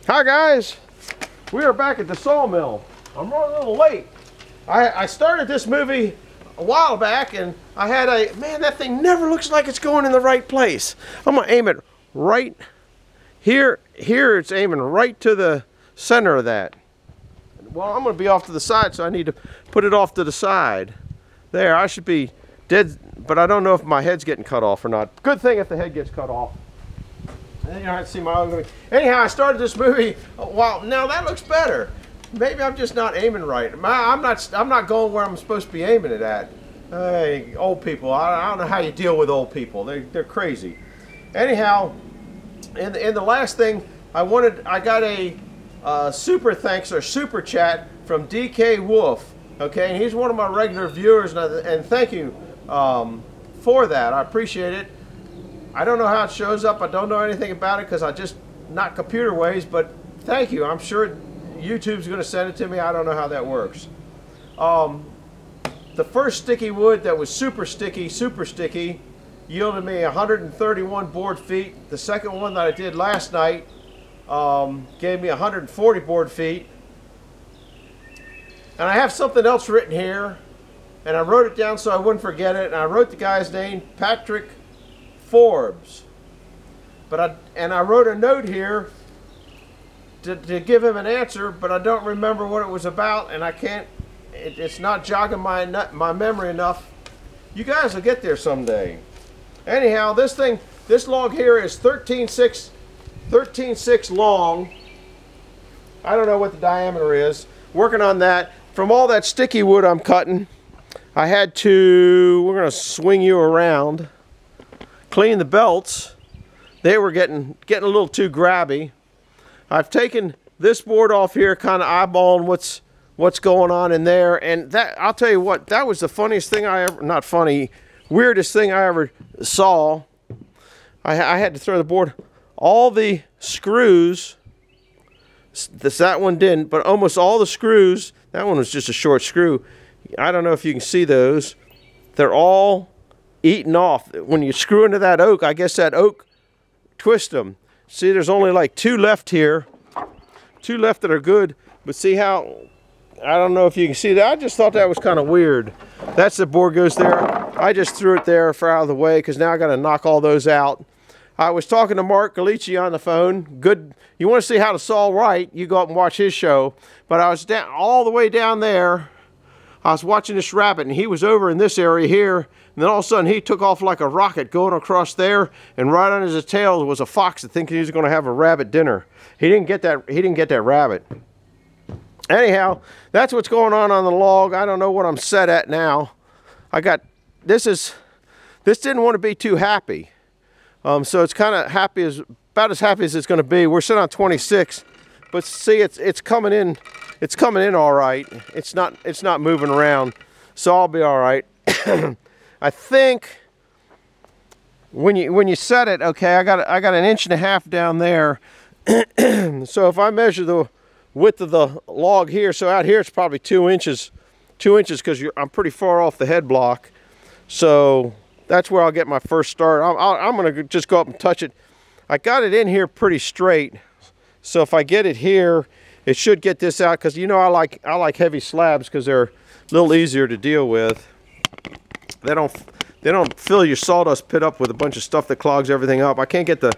Hi guys, we are back at the sawmill. I'm running a little late. I started this movie a while back and I had man, that thing never looks like it's going in the right place. I'm gonna aim it right here. Here it's aiming right to the center of that. Well, I'm gonna be off to the side, so I need to put it off to the side. There, I should be dead, but I don't know if my head's getting cut off or not. Good thing if the head gets cut off. And you don't have to see my ugly. Anyhow, I started this movie. Wow, now that looks better. Maybe I'm just not aiming right. I'm not going where I'm supposed to be aiming it at. Hey, old people. I don't know how you deal with old people. They're crazy. Anyhow, in the last thing, I got a super thanks or super chat from DK Wolf. Okay, and he's one of my regular viewers, and thank you for that. I appreciate it. I don't know how it shows up. I don't know anything about it because I just not computer ways, but thank you. I'm sure YouTube's going to send it to me. I don't know how that works. The first sticky wood that was super sticky, yielded me 131 board feet. The second one that I did last night gave me 140 board feet. And I have something else written here, and I wrote it down so I wouldn't forget it. And I wrote the guy's name, Patrick Forbes, and I wrote a note here to give him an answer, but I don't remember what it was about, and I can't. It's not jogging my memory enough. You guys will get there someday. Anyhow, this log here is 13.6 long. I don't know what the diameter is. Working on that. From all that sticky wood I'm cutting, I had to. We're gonna swing you around. Clean the belts. They were getting a little too grabby. I've taken this board off here, kind of eyeballing what's going on in there, and that, I'll tell you what, that was the funniest thing I ever, not funny, weirdest thing I ever saw. I had to throw the board. All the screws, that one didn't, but almost all the screws, that one was just a short screw. I don't know if you can see those. They're all eaten off. When you screw into that oak, I guess that oak twist them. See, there's only like 2 left here. 2 left that are good, but see how, I don't know if you can see that. I just thought that was kind of weird. That's the board goes there. I just threw it there for out of the way because now I got to knock all those out. I was talking to Mark Galici on the phone. Good. You want to see how to saw right, you go up and watch his show. But I was down all the way down there. I was watching this rabbit, and he was over in this area here, and then all of a sudden he took off like a rocket going across there, and right on his tail was a fox that thinking he was going to have a rabbit dinner. He didn't get that rabbit. Anyhow, that's what's going on the log. I don't know what I'm set at now. This didn't want to be too happy. So it's kind of about as happy as it's going to be. We're sitting on 26, but see, it's coming in. It's coming in all right. It's not moving around, so I'll be all right. I think when you set it, okay, I got 1.5 inches down there. So if I measure the width of the log here, so out here it's probably 2 inches, because I'm pretty far off the head block. So that's where I'll get my first start. I'm gonna just go up and touch it. I got it in here pretty straight, so if I get it here, it should get this out, because you know I like heavy slabs because they're a little easier to deal with. They don't fill your sawdust pit up with a bunch of stuff that clogs everything up. I can't get the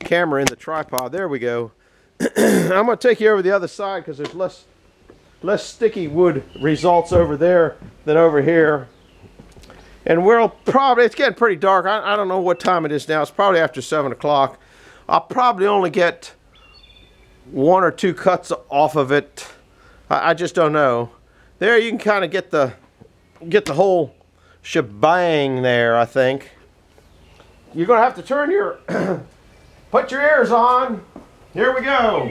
camera in the tripod. There we go. I'm going to take you over the other side because there's less sticky wood results over there than over here. And it's getting pretty dark. I don't know what time it is now. It's probably after 7 o'clock. I'll probably only get 1 or 2 cuts off of it. I just don't know. There you can kind of get the whole shebang there, I think. You're going to have to turn your put your ears on. Here we go.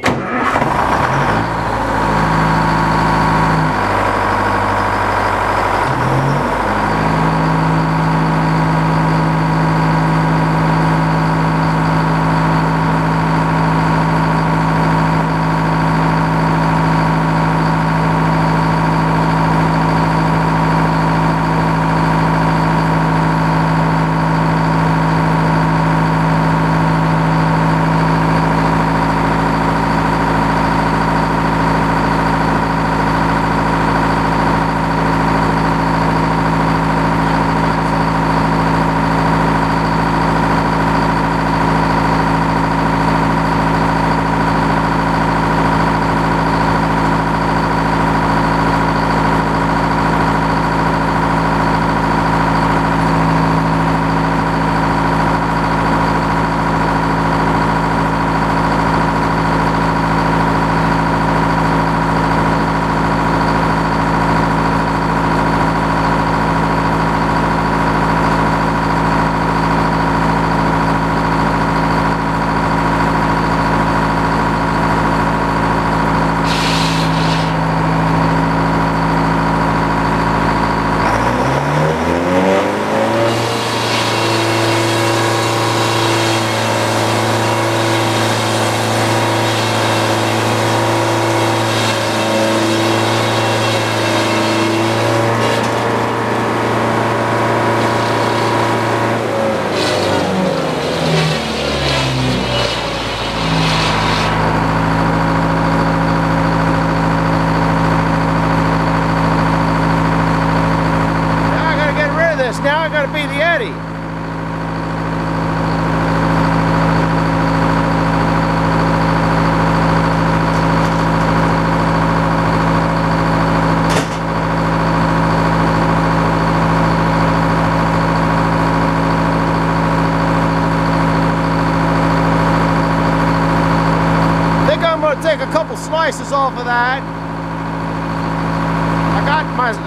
take a couple slices off of that.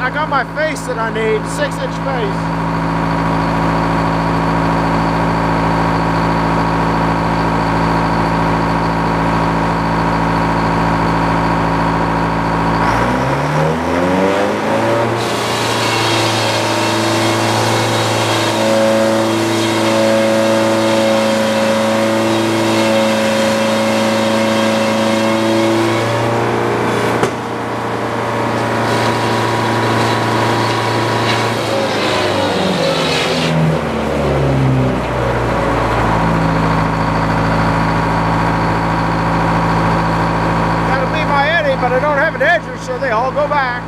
I got my face that I need, 6-inch face. But I don't have an edger, so they all go back.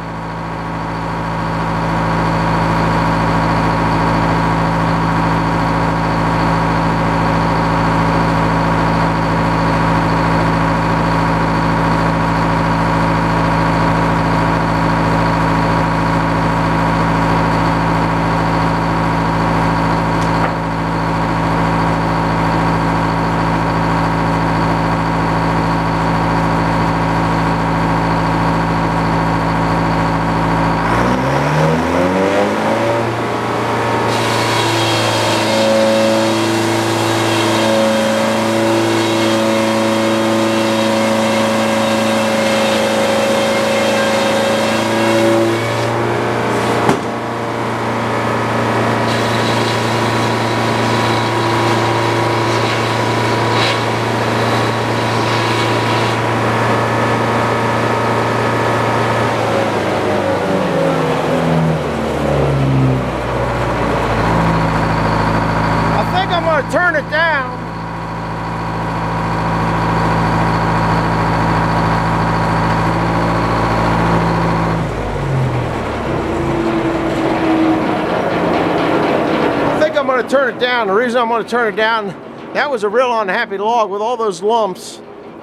Turn it down. I think I'm going to turn it down. The reason I'm going to turn it down, that was a real unhappy log with all those lumps.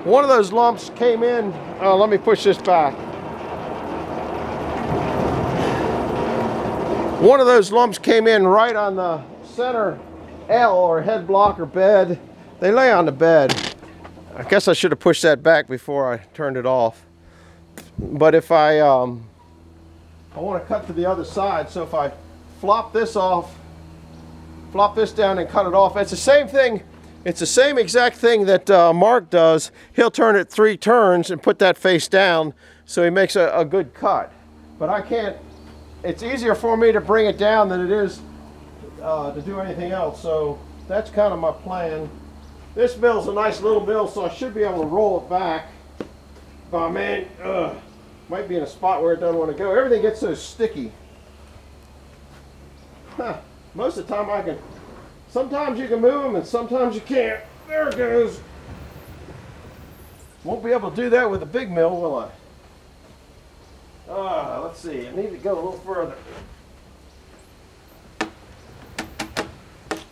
One of those lumps came in. Oh, let me push this back. One of those lumps came in right on the center L or head block or bed. They lay on the bed. I guess I should have pushed that back before I turned it off. But if I want to cut to the other side, so if I flop this off, flop this down and cut it off, it's the same thing. It's the same exact thing that Mark does. He'll turn it 3 turns and put that face down so he makes a good cut. But I can't, it's easier for me to bring it down than it is to do anything else, so that's kind of my plan. This mill's a nice little mill, so I should be able to roll it back. Oh man, might be in a spot where it doesn't want to go. Everything gets so sticky. Most of the time I can, sometimes you can move them and sometimes you can't. There it goes. Won't be able to do that with a big mill, will I? Let's see, I need to go a little further.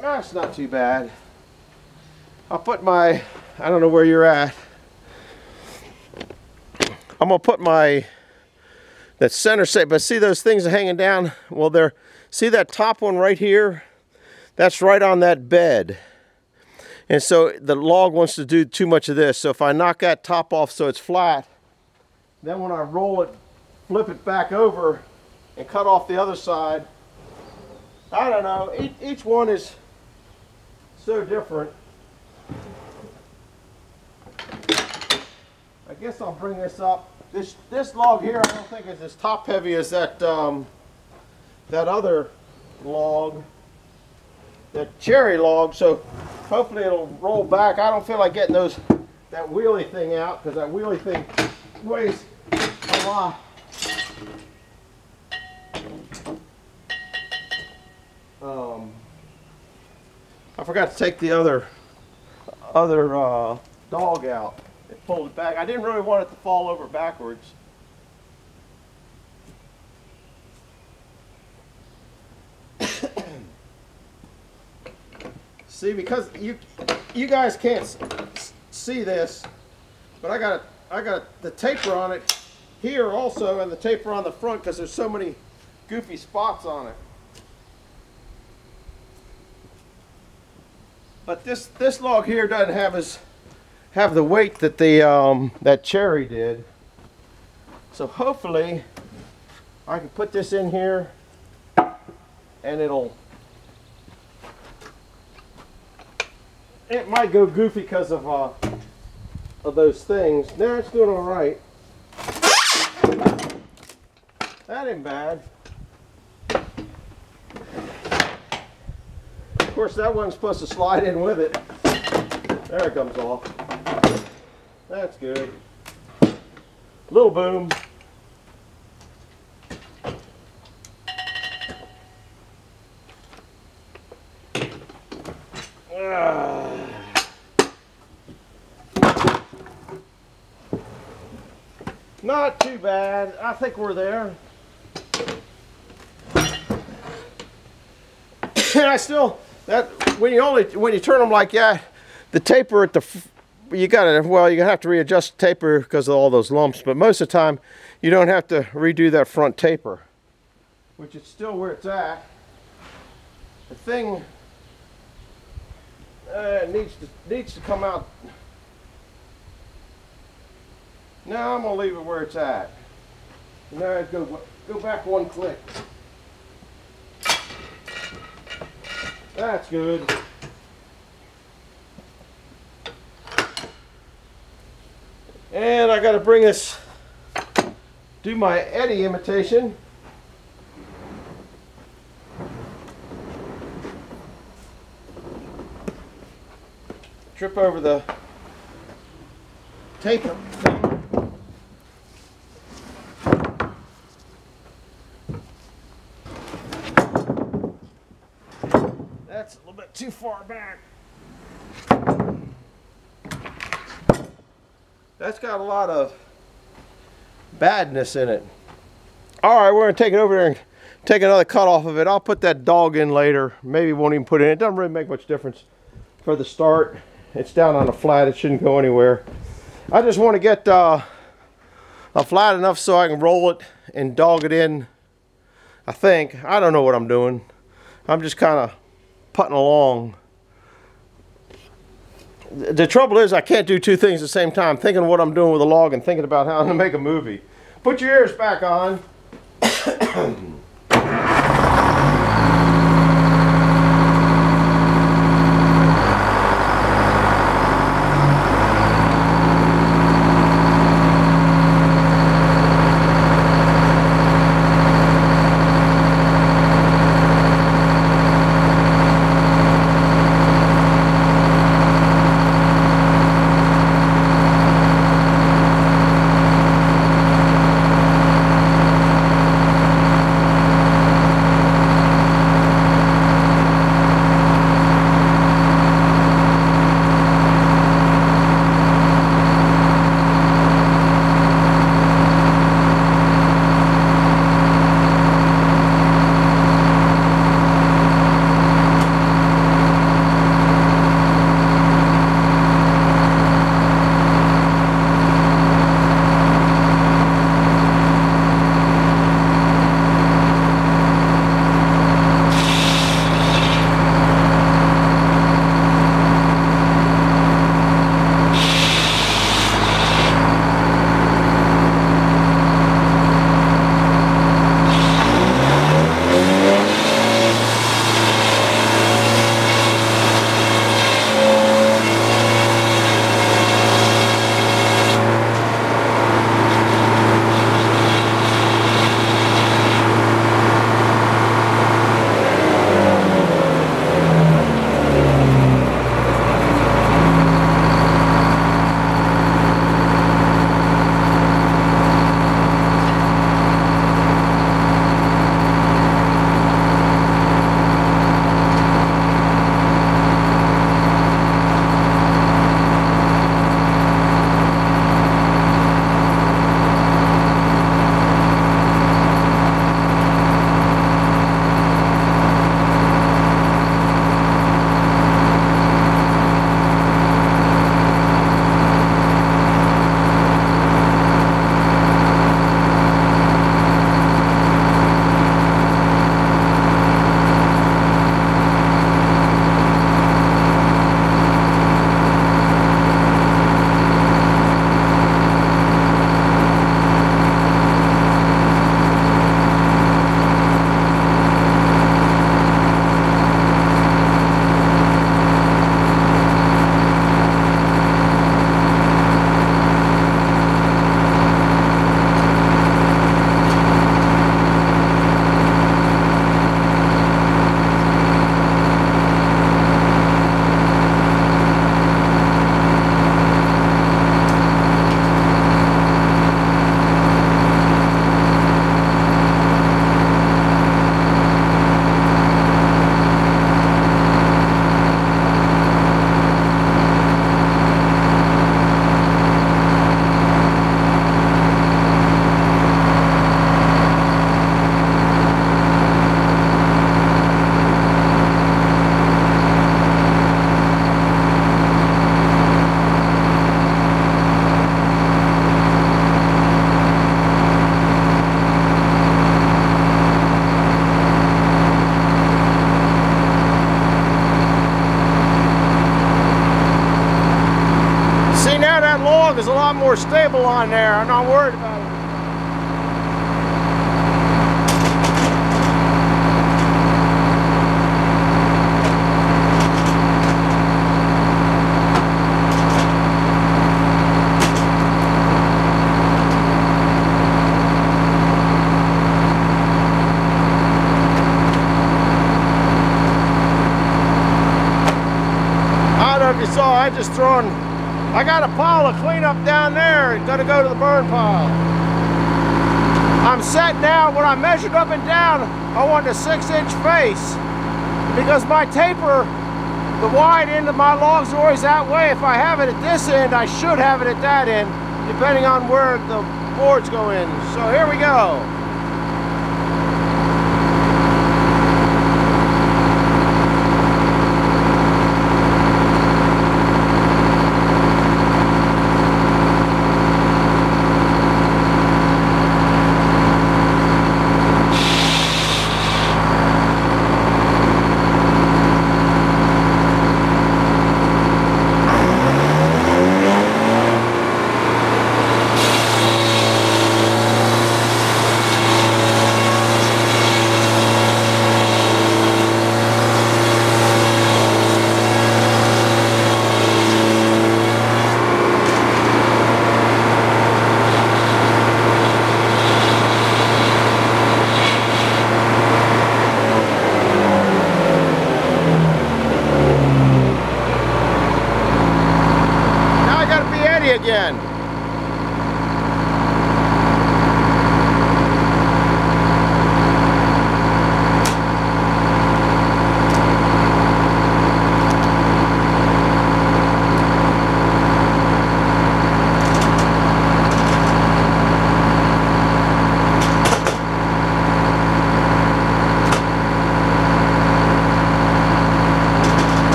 That's not too bad. I'll put my, I don't know where you're at. I'm gonna put my, that center set, but see those things hanging down? Well, they're, see that top one right here? That's right on that bed. And so the log wants to do too much of this. So if I knock that top off so it's flat, then when I roll it, flip it back over and cut off the other side, I don't know, each one is so different. I guess I'll bring this up. This log here I don't think is as top heavy as that that other log, that cherry log, so hopefully it'll roll back. I don't feel like getting that wheelie thing out because that wheelie thing weighs a lot. I forgot to take the other dog out. It pulled it back. I didn't really want it to fall over backwards. See, because you guys can't see this, but I got the taper on it here also, and the taper on the front because there's so many goofy spots on it. But this log here doesn't have have the weight that the that cherry did. So hopefully I can put this in here and it might go goofy because of those things. Nah, it's doing all right. That ain't bad. Of course, that wasn't supposed to slide in with it. There it comes off. That's good. Little boom. Not too bad. I think we're there. And I still, when you turn them like that, the taper at you have to readjust the taper because of all those lumps, but most of the time you don't have to redo that front taper, which is still where it's at. The thing needs to come out. Now I'm gonna leave it where it's at. Now go back one click. That's good. And I got to bring this, do my Eddie imitation. Trip over the taper. That's a little bit too far back. That's got a lot of badness in it. All right, we're going to take it over there and take another cut off of it. I'll put that dog in later. Maybe won't even put it in. It doesn't really make much difference for the start. It's down on a flat. It shouldn't go anywhere. I just want to get a flat enough so I can roll it and dog it in. I think. I don't know what I'm doing. I'm just kind of putting along. The trouble is I can't do two things at the same time, thinking of what I'm doing with a log and thinking about how I'm going to make a movie. Put your ears back on. is a lot more stable on there. I'm not worried about it. If you saw, I got a pile of cleanup down there. It's gonna go to the burn pile. I'm set now. When I measured up and down, I wanted a 6-inch face because my taper, the wide end of my logs are always that way. If I have it at this end, I should have it at that end, depending on where the boards go in. So here we go. Again.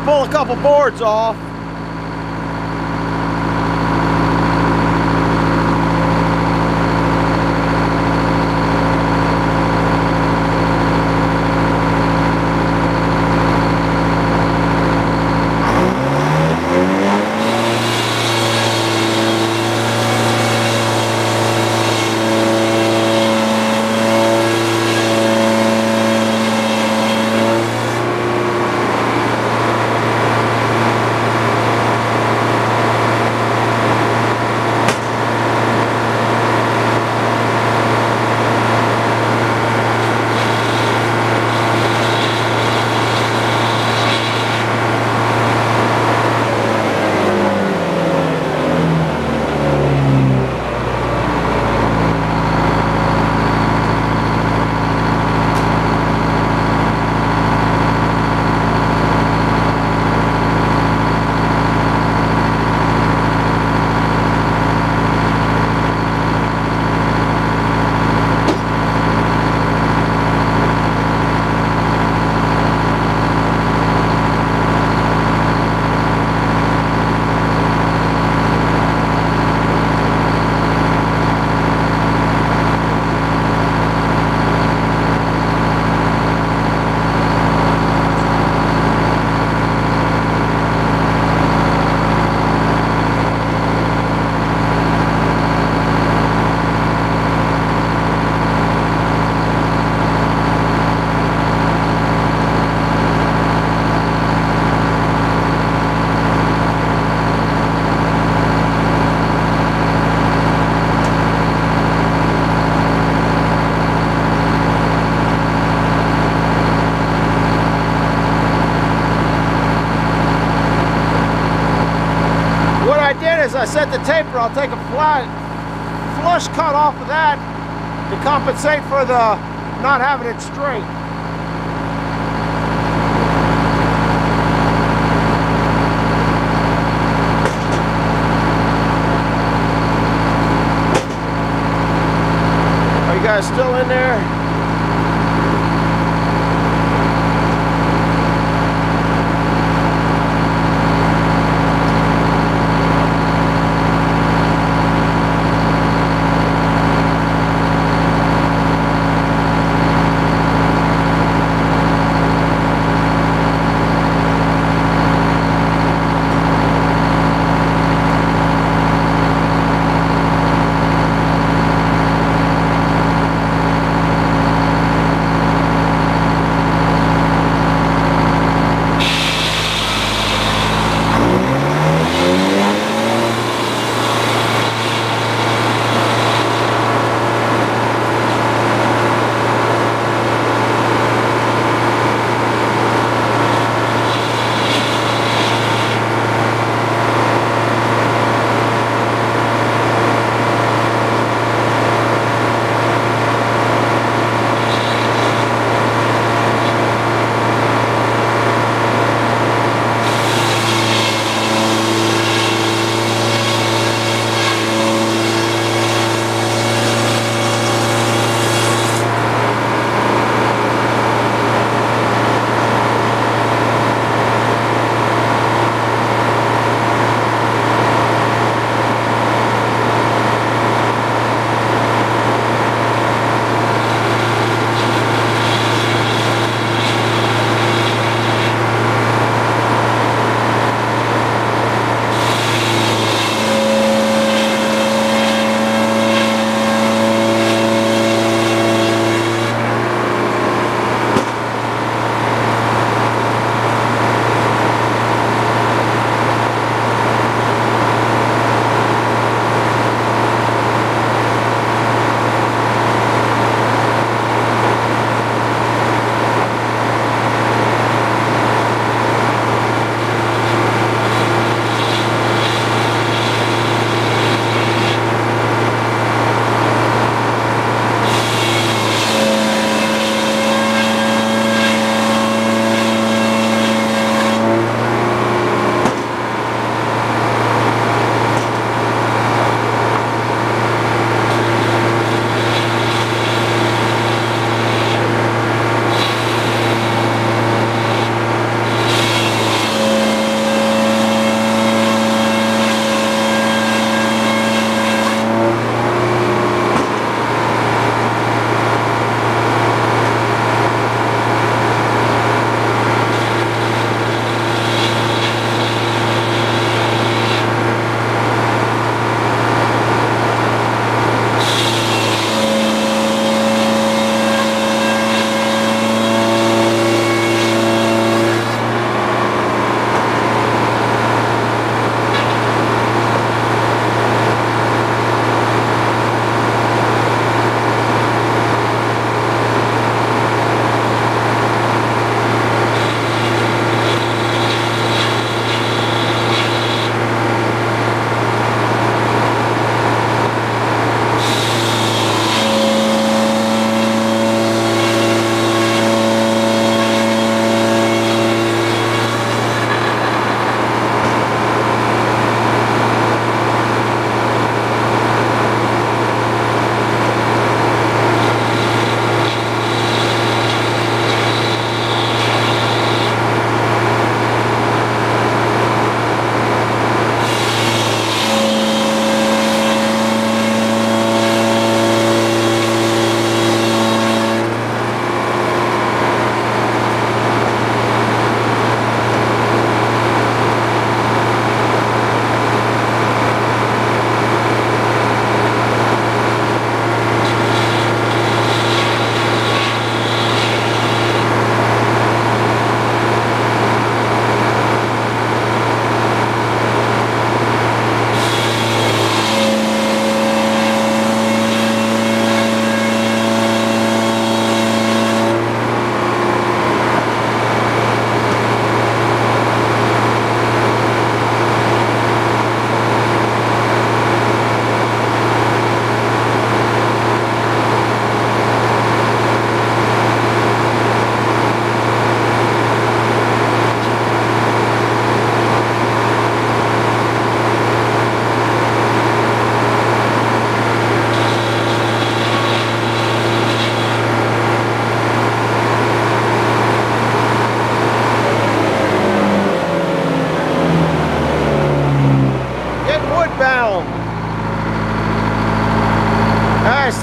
Pull a couple boards off. As I set the taper, I'll take a flush cut off of that to compensate for the not having it straight. Are you guys still in there?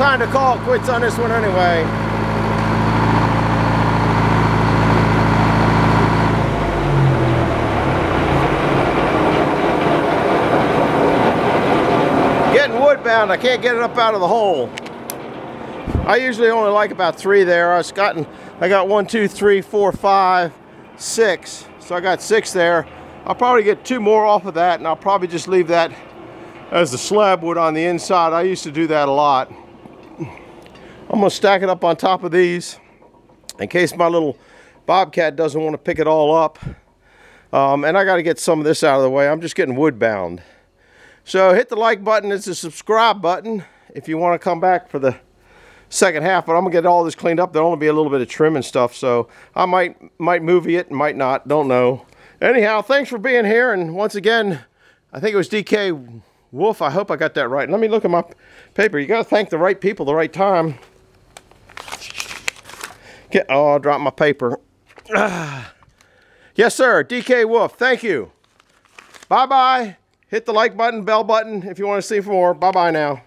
time to call quits on this one anyway. Getting wood bound, I can't get it up out of the hole. I usually only like about 3 there. I got 1, 2, 3, 4, 5, 6. So I got 6 there. I'll probably get 2 more off of that, and I'll probably just leave that as the slab wood on the inside. I used to do that a lot. I'm gonna stack it up on top of these in case my little bobcat doesn't want to pick it all up. And I got to get some of this out of the way. I'm just getting wood bound. So hit the like button. It's the subscribe button if you want to come back for the second half, but I'm gonna get all this cleaned up. There'll only be a little bit of trim and stuff, so I might movie it and might not, don't know. Anyhow, thanks for being here, and once again, I think it was DK Wolf. I hope I got that right. Let me look at my paper. You gotta thank the right people the right time. Oh, I dropped my paper. Yes, sir, DK Wolf, thank you. Bye-bye. Hit the like button, bell button if you want to see more. Bye-bye now.